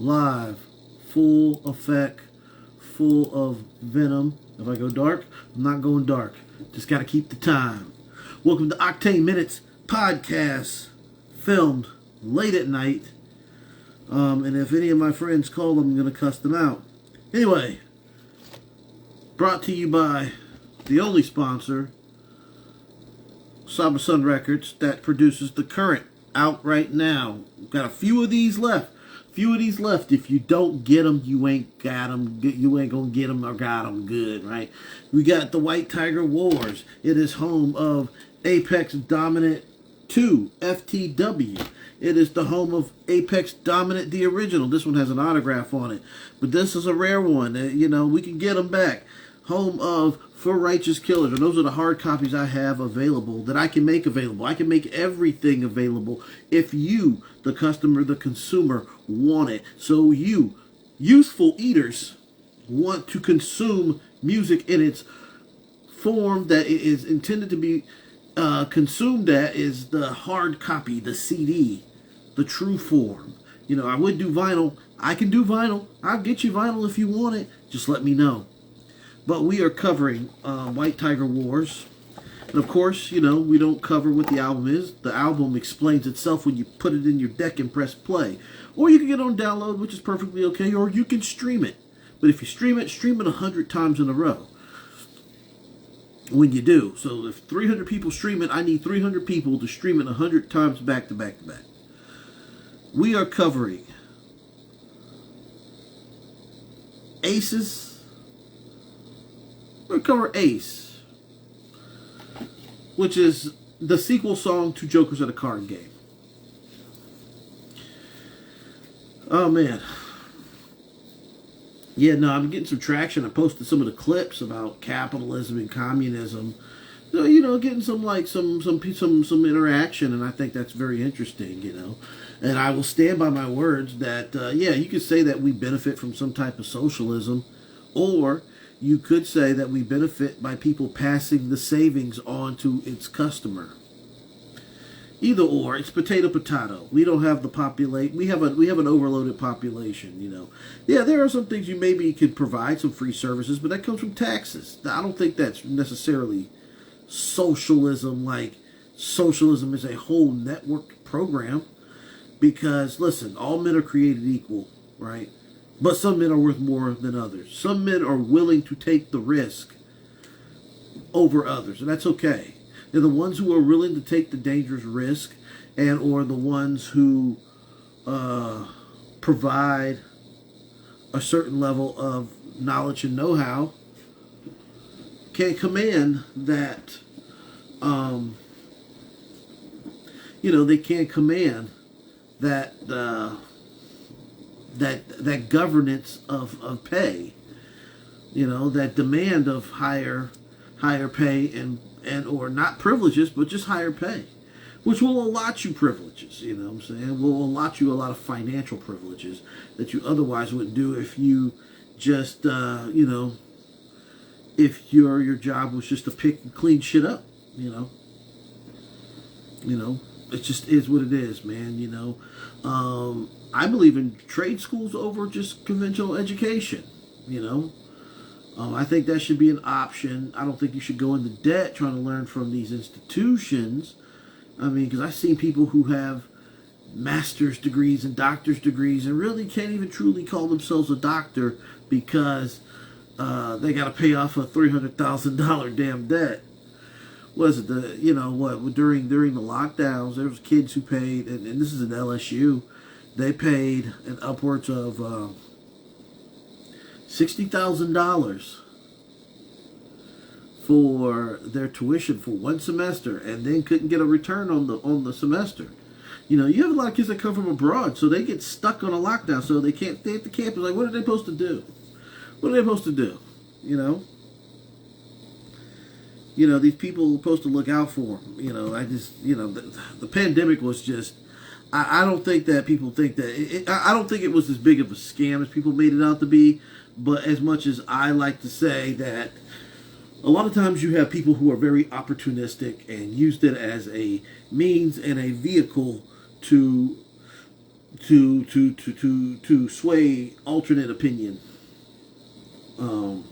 live, full effect, full of venom. If I go dark, I'm not going dark. Just got to keep the time. Welcome to Oktane Minutes podcast, filmed late at night. And if any of my friends call them, I'm going to cuss them out. Anyway, brought to you by the only sponsor, Saba Sun Records, that produces the current out right now. We've got a few of these left. If you don't get them, you ain't got them. You ain't gonna get them or got them good, right? We got the White Tiger Wars. It is home of Apex Dominant 2 FTW. It is the home of Apex Dominant the original. This one has an autograph on it, but this is a rare one. We can get them back. Home of For Righteous Killers, and those are the hard copies I have available that I can make available. I can make everything available if you, the customer, the consumer, want it. So you, youthful eaters, want to consume music in its form that it is intended to be consumed at, is the hard copy, the CD, the true form. I would do vinyl. I can do vinyl. I'll get you vinyl if you want it. Just let me know. But we are covering White Tiger Wars. And of course, we don't cover what the album is. The album explains itself when you put it in your deck and press play. Or you can get it on download, which is perfectly okay. Or you can stream it. But if you stream it 100 times in a row. When you do. So if 300 people stream it, I need 300 people to stream it 100 times back to back to back. We are covering ACES. We're going to cover ACE, which is the sequel song to Jokers at a Card Game. Oh, man. Yeah, no, I'm getting some traction. I posted some of the clips about capitalism and communism. So, getting some interaction, and I think that's very interesting, And I will stand by my words that, you could say that we benefit from some type of socialism, or you could say that we benefit by people passing the savings on to its customer. Either or, it's potato. We don't have the populate. We have an overloaded population. Yeah, there are some things you maybe could provide some free services, but that comes from taxes. Now, I don't think that's necessarily socialism. Like socialism is a whole networked program. Because listen, all men are created equal, right? But some men are worth more than others. Some men are willing to take the risk over others, and that's okay. They're the ones who are willing to take the dangerous risk, and or the ones who provide a certain level of knowledge and know-how can command that. They can command that. That governance of pay, that demand of higher pay and or not privileges, but just higher pay, which will allot you privileges, will allot you a lot of financial privileges that you otherwise wouldn't do if you just, if your job was just to pick and clean shit up, it just is what it is, man, I believe in trade schools over just conventional education, I think that should be an option. I don't think you should go into debt trying to learn from these institutions. Because I've seen people who have master's degrees and doctor's degrees and really can't even truly call themselves a doctor because they got to pay off a $300,000 damn debt. Was it during the lockdowns, there was kids who paid, and this is at LSU, they paid an upwards of $60,000 for their tuition for one semester, and then couldn't get a return on the semester. You have a lot of kids that come from abroad, so they get stuck on a lockdown, so they can't stay at the campus. Like, what are they supposed to do? These people are supposed to look out for them. The pandemic was just. I don't think that people think that. I don't think it was as big of a scam as people made it out to be. But as much as I like to say that a lot of times you have people who are very opportunistic and used it as a means and a vehicle to to sway alternate opinion. Um,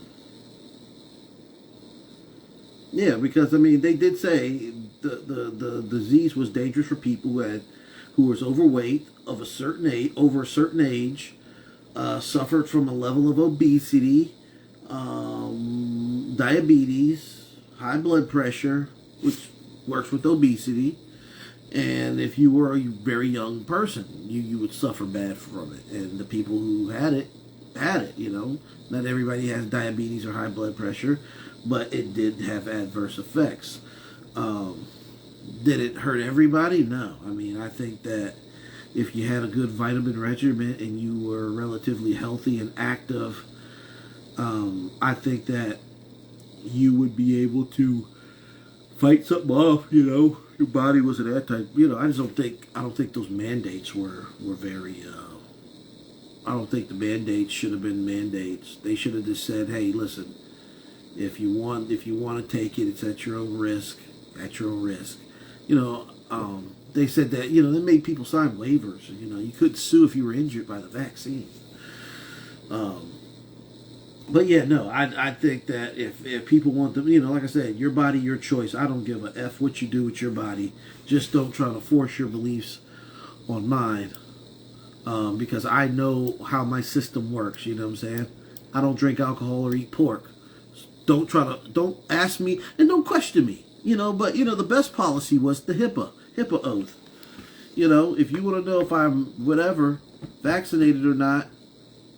yeah, because I mean they did say the disease was dangerous for people who was overweight of a certain age, over a certain age, suffered from a level of obesity, diabetes, high blood pressure, which works with obesity, and if you were a very young person, you would suffer bad from it. And the people who had it had it. Not everybody has diabetes or high blood pressure, but it did have adverse effects. Um, did it hurt everybody? No. I mean, I think that if you had a good vitamin regimen and you were relatively healthy and active, I think that you would be able to fight something off. Your body wasn't that type. I don't think those mandates were very. I don't think the mandates should have been mandates. They should have just said, "Hey, listen, if you want to take it, it's at your own risk. At your own risk." They said that they made people sign waivers. You couldn't sue if you were injured by the vaccine. But yeah, no, I think that if people want to, like I said, your body, your choice. I don't give a F what you do with your body. Just don't try to force your beliefs on mine. Because I know how my system works. You know what I'm saying? I don't drink alcohol or eat pork. Don't ask me and don't question me. But the best policy was the HIPAA oath. If you want to know if I'm whatever vaccinated or not,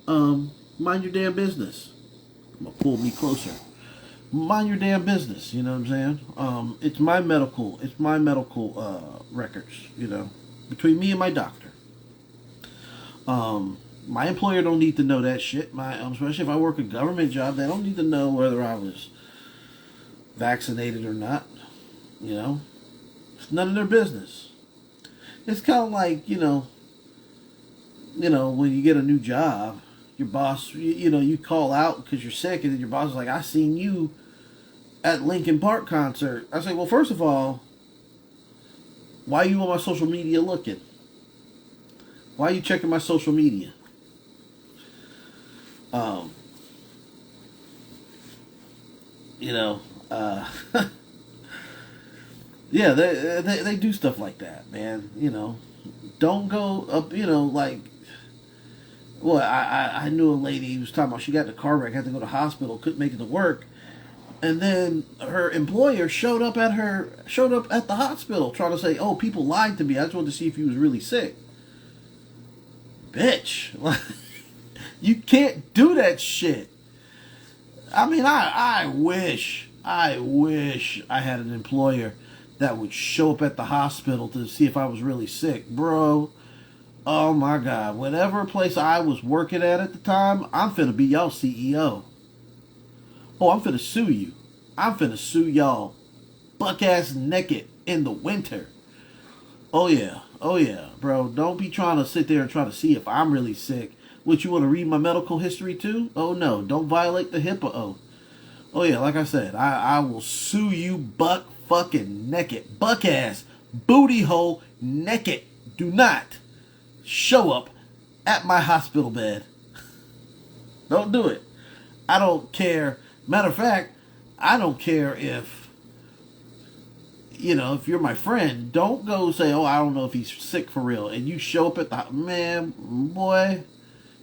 mind your damn business. I'm gonna pull me closer. Mind your damn business. You know what I'm saying? It's my medical records. Between me and my doctor. My employer don't need to know that shit. Especially if I work a government job, they don't need to know whether I was vaccinated or not. It's none of their business. It's kind of like when you get a new job, your boss, you call out because you're sick, and then your boss is like, "I seen you at Linkin Park concert." I say, well, first of all, why are you on my social media looking? Why are you checking my social media? Yeah, they do stuff like that, man. Don't go up. Well, I knew a lady who was talking about she got in a car wreck, had to go to the hospital, couldn't make it to work, and then her employer showed up at the hospital trying to say, "Oh, people lied to me. I just wanted to see if you was really sick." Bitch, you can't do that shit. I mean, I wish I had an employer that would show up at the hospital to see if I was really sick, bro. Oh my God, whatever place I was working at the time, I'm finna be y'all CEO. Oh, I'm finna sue you. I'm finna sue y'all, buck ass naked in the winter. Oh yeah, bro. Don't be trying to sit there and try to see if I'm really sick. What, you want to read my medical history too? Oh no, don't violate the HIPAA oath. Oh yeah, like I said, I will sue you buck fucking naked. Buck ass, booty hole naked. Do not show up at my hospital bed. Don't do it. I don't care. Matter of fact, I don't care if you're my friend. Don't go say, "Oh, I don't know if he's sick for real," and you show up at the man, boy.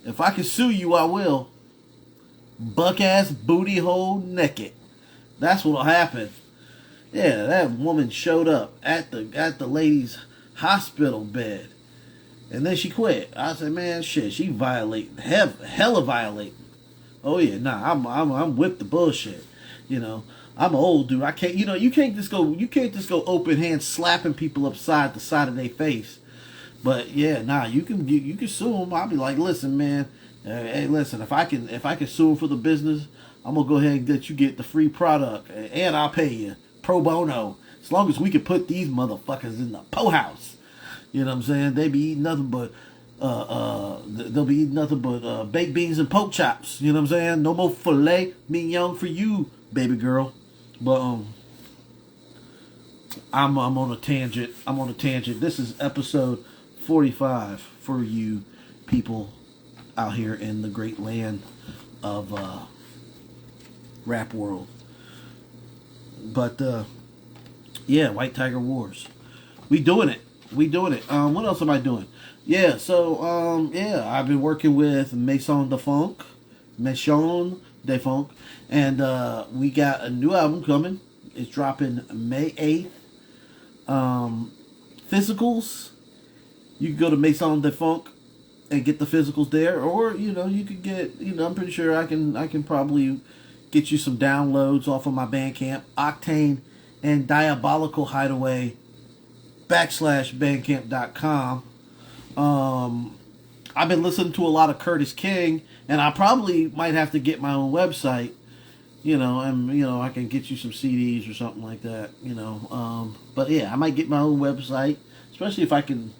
If I can sue you, I will. Buck ass, booty hole naked. That's what'll happen. Yeah, that woman showed up at the lady's hospital bed, and then she quit. I said, "Man, shit, she violating, hella violating." Oh yeah, nah, I'm with the bullshit. I'm an old dude. I can't. You can't just go open hand slapping people upside the side of their face. But yeah, nah, you can sue them. I'll be like, "Listen, man, hey, listen, if I can sue them for the business, I'm gonna go ahead and let you get the free product, and I'll pay you pro bono, as long as we can put these motherfuckers in the po house." You know what I'm saying? They be eating nothing but they'll be eating nothing but baked beans and pork chops. You know what I'm saying? No more filet mignon for you, baby girl. But I'm on a tangent. This is episode 45. for you people out here in the great land of rap world. But yeah, White Tiger Wars. We doing it. What else am I doing? Yeah, so yeah, I've been working with Maison de Funk, and we got a new album coming. It's dropping May 8th. Physicals, you can go to Maison de Funk and get the physicals there, or you could get, I'm pretty sure I can probably get you some downloads off of my Bandcamp, Oktane and Diabolical Hideaway /bandcamp.com. I've been listening to a lot of Curtis King, and I probably might have to get my own website, and I can get you some CDs or something like that, but yeah, I might get my own website, especially if I can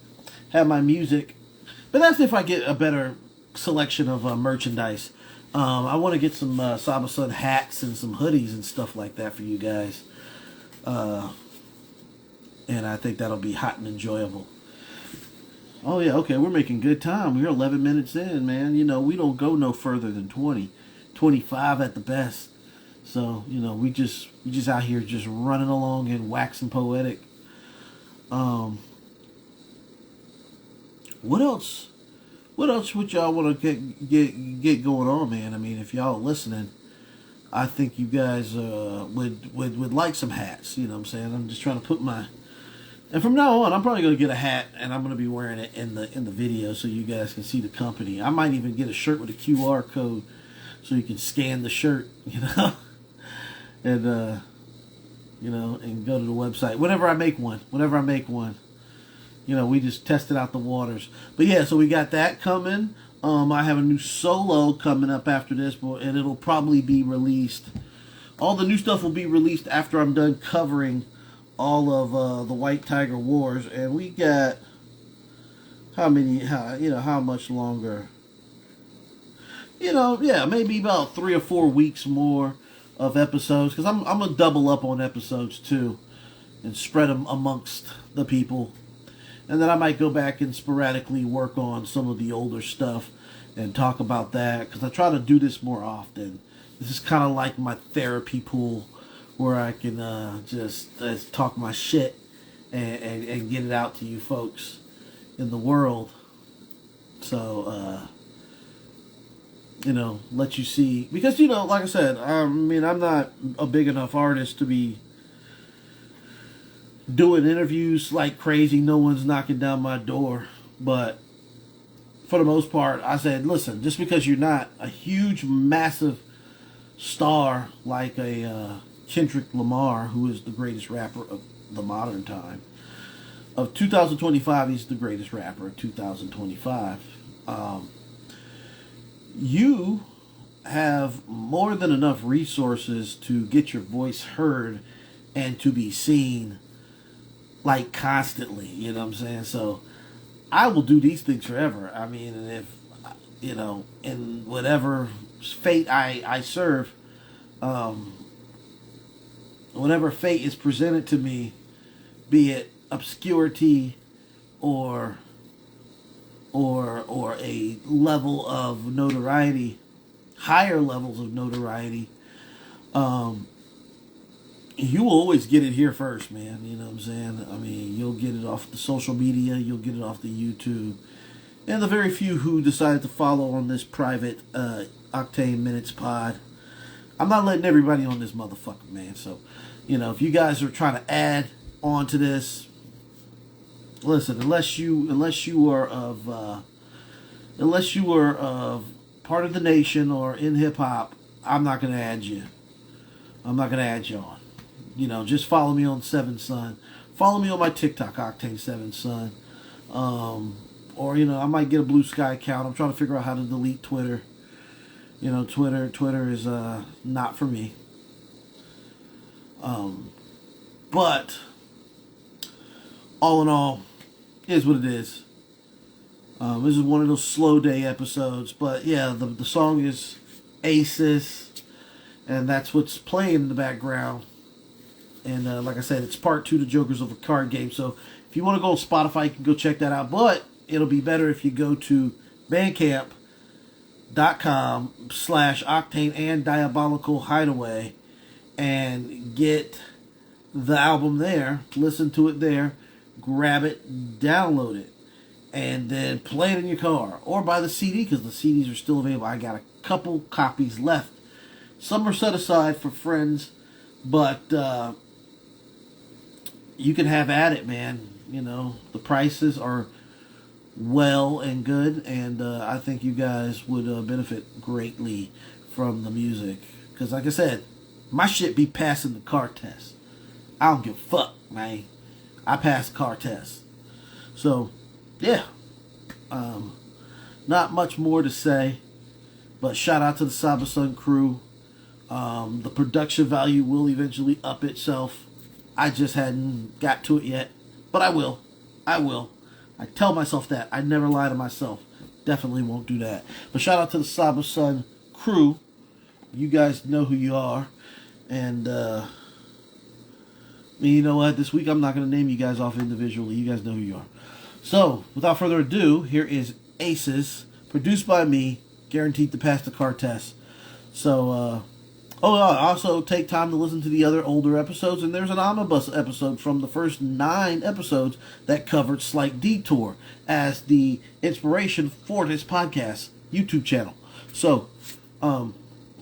have my music, but that's if I get a better selection of merchandise. I want to get some Saba Sun hats and some hoodies and stuff like that for you guys. And I think that'll be hot and enjoyable. Oh, yeah, okay, we're making good time. We're 11 minutes in, man. We don't go no further than 20, 25 at the best. So, we just out here just running along and waxing poetic. What else would y'all want to get going on, man? I mean, if y'all are listening, I think you guys would like some hats. You know what I'm saying? I'm just trying to put my... And from now on, I'm probably going to get a hat, and I'm going to be wearing it in the video so you guys can see the company. I might even get a shirt with a QR code so you can scan the shirt, and and go to the website. Whenever I make one. We just tested out the waters. But yeah, so we got that coming. I have a new solo coming up after this, and it'll probably be released. All the new stuff will be released after I'm done covering all of the White Tiger Wars. And we got how much longer? Maybe about 3 or 4 weeks more of episodes, because I'm gonna double up on episodes too and spread them amongst the people. And then I might go back and sporadically work on some of the older stuff and talk about that, because I try to do this more often. This is kind of like my therapy pool where I can just talk my shit and get it out to you folks in the world. So, let you see. Because, like I said, I'm not a big enough artist to be doing interviews like crazy. No one's knocking down my door. But for the most part, I said, listen, just because you're not a huge, massive star like a Kendrick Lamar, who is the greatest rapper of the modern time, of 2025, he's the greatest rapper of 2025. You have more than enough resources to get your voice heard and to be seen, like, constantly, you know what I'm saying? So I will do these things forever. I mean, and if, in whatever fate I serve, whatever fate is presented to me, be it obscurity or a level of notoriety, higher levels of notoriety, you will always get it here first, man. You know what I'm saying? I mean, you'll get it off the social media, you'll get it off the YouTube. And the very few who decided to follow on this private Oktane Minutes pod, I'm not letting everybody on this motherfucker, man. So, if you guys are trying to add on to this, listen, unless you are of part of the nation or in hip hop, I'm not gonna add you. I'm not gonna add you on. Just follow me on Seven Sun. Follow me on my TikTok, Oktane 7 Sun. Or I might get a Blue Sky account. I'm trying to figure out how to delete Twitter. Twitter is not for me. But all in all, it is what it is. This is one of those slow day episodes, but yeah, the song is ACES, and that's what's playing in the background. And like I said, it's part 2 to Jokers of a Card Game. So if you want to go on Spotify, you can go check that out. But it'll be better if you go to bandcamp.com/Oktane and Diabolical Hideaway and get the album there, listen to it there, grab it, download it, and then play it in your car or buy the CD because the CDs are still available. I got a couple copies left. Some are set aside for friends, but you can have at it, man. You know, the prices are well and good, and I think you guys would benefit greatly from the music. Because like I said, my shit be passing the car test. I don't give a fuck, man. I passed the car test. So, yeah. Not much more to say, but shout out to the Saba Sun crew. The production value will eventually up itself. I just hadn't got to it yet, but I will. I tell myself that. I never lie to myself. Definitely won't do that. But shout out to the Saba Sun crew. You guys know who you are. And, you know what? This week I'm not going to name you guys off individually. You guys know who you are. So, without further ado, here is ACES, produced by me, guaranteed to pass the car test. So, also take time to listen to the other older episodes, and there's an omnibus episode from the first 9 episodes that covered Slight Detour as the inspiration for this podcast YouTube channel. So, boom,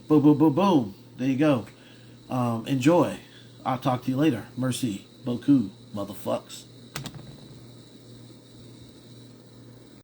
boom, boom, boom. There you go. Enjoy. I'll talk to you later. Merci beaucoup, motherfucks.